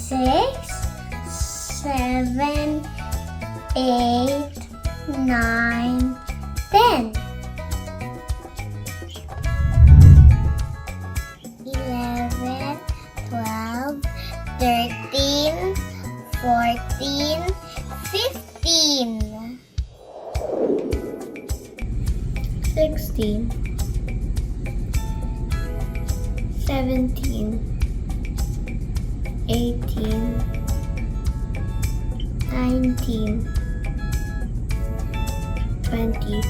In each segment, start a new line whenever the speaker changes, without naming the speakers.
6, 7, 8, 9, 10. 11, 12, 13, 14, 15. 16, 17, 18, 19, 20,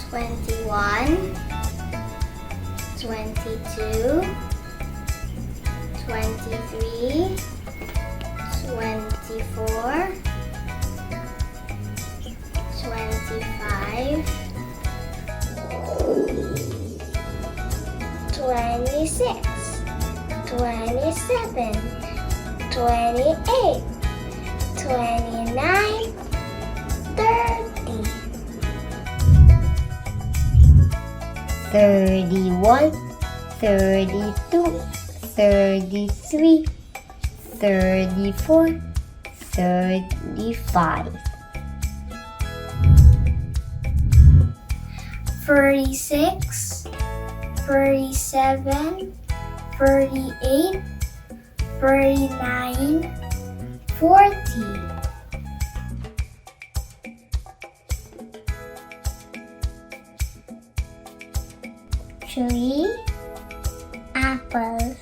21, 22, 23, 24, 25, 26, 27, 28, 29, 30. 31, 32, 33, 34, 35. 36, 37, 38, 39, 40. 3 apples.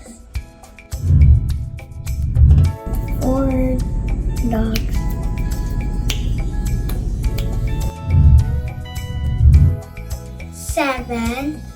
4 dogs. 7